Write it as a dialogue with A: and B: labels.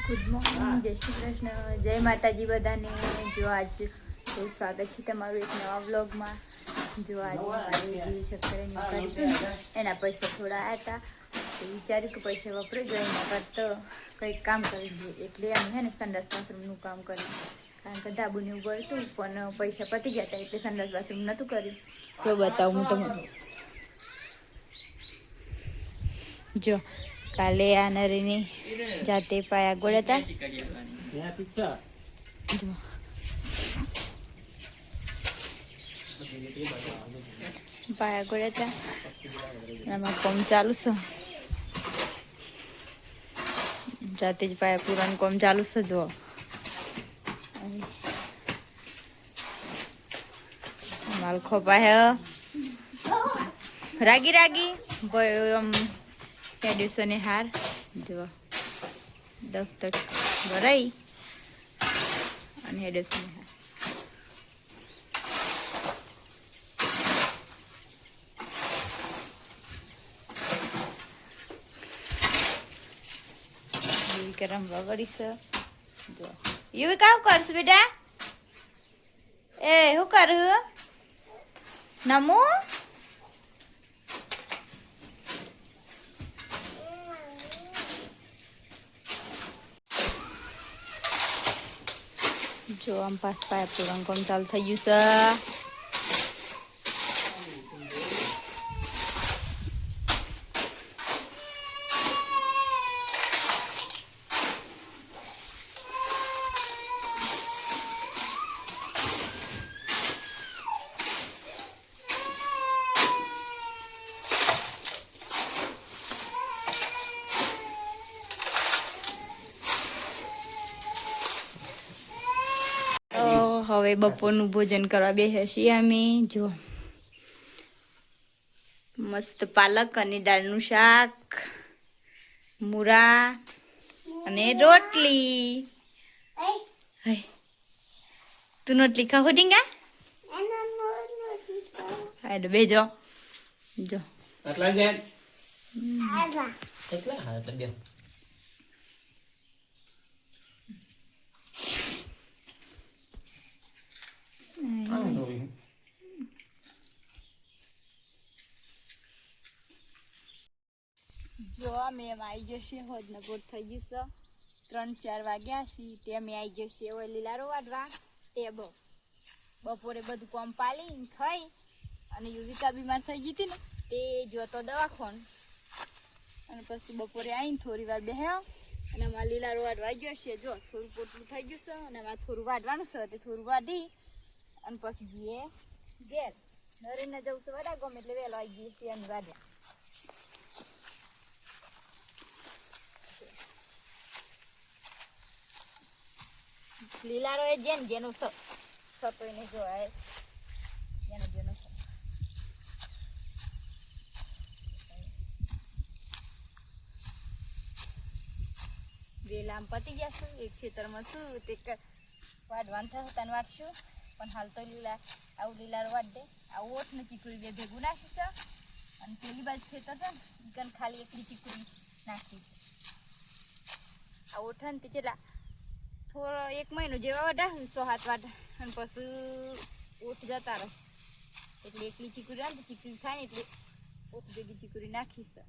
A: Good morning, જય શ્રી કૃષ્ણ, જય માતાજી બધાને। જો આજ સ્વાગત છે તમારું એક નવા વ્લોગમાં। જો આજે મારે જે શક્કરીની ઉકાળી હતી ને એના પૈસા થોડા આવ્યા હતા, તો વિચાર્યું કે પૈસા વપરાઈ જાય એના કરતાં કંઈક કામ કરી દઈએ, એટલે એમ હે ને સંડાસ બાથરૂમનું કામ કર્યું, કારણ કે ધાબુને ઉપર હતું પણ પૈસા પતી ગયા હતા એટલે સંડાસ બાથરૂમ નહોતું કર્યું। જો બતાવું હું તમને, જો કાલે આ નરીની જાતે પાયા ગોળ્યા હતા। પાયા ગોળ્યા હતા, એમાં કોમ ચાલુ છે, જાતે જ પાયા પૂરાનું કોમ ચાલુ છે। જો માલખો પાયા રાગી રાગી દિવસોને હાર જો દફતર ભરાઈ અને હેડેસોને હાર રમવા વળી છે। જો એવું કામ કરશું બેટા? એ શું કરું નમુ? જો આમ પાસ પાયા પૂરણ કામ ચાલુ થઈ ગયું છે। હવે બપોરનું ભોજન કરવા બેસ્યા છીએ અમે। જો મસ્ત પાલક અને દાળનું શાક, મૂરા અને રોટલી। તું રોટલી ખાવ ડીંગા? હા બેજો જો આટલા જ એટલા હા એટલે બે જો અમે એમ આવી જશે હોદનો ગોળ થઈ ગયું છે, 3-4 વાગ્યા છે તે અમે આવી જશે હવે લીલારો વાટવા ટેબ। બપોરે બધું કોમ પાલી થઈ અને યુવિકા બીમાર થઈ ગઈ હતી ને તે જોતો દવાખાન, અને પછી બપોરે આવીને થોડી વાર બેહ્યા અને અમારે લીલારો વાટવા જશે। જો થોડું પોટલું થઈ ગયું છે અને અમારે થોડું વાટવાનું છે, તે થોડું વાટી અને પછી જઈએ ઘેર। નરેને જવું છે વડા ગમે એટલે વહેલો આવી ગઈએ છીએ અને વાડ્યા। લીલારો એ જેનું સપોઈને જોવાય જેનો વેલામ પતી ગયા છું, એક ખેતરમાં છું તે વાઢવાનું થશે તને વાટશું, પણ હાલ તો આવું લીલારો વાટ દે। આવું ઓઠ ને ચીકુરી બે ભેગું નાખી છે, અને પેલી બાજુ ખેતર છે ને ઈકન ખાલી એકલી ચીકુરી નાખી છે। આ ઓઠ ને તે કેટલા થોડો 1 મહિનો જેવા વાઢા 6-7 વાઢા અને પછી ઓઠ જતા રહે એટલે એકલી ચીકુરી આવે ને ચીકુરી થાય ને એટલે ઓઠ ભેગી ચીકુરી નાખી છે।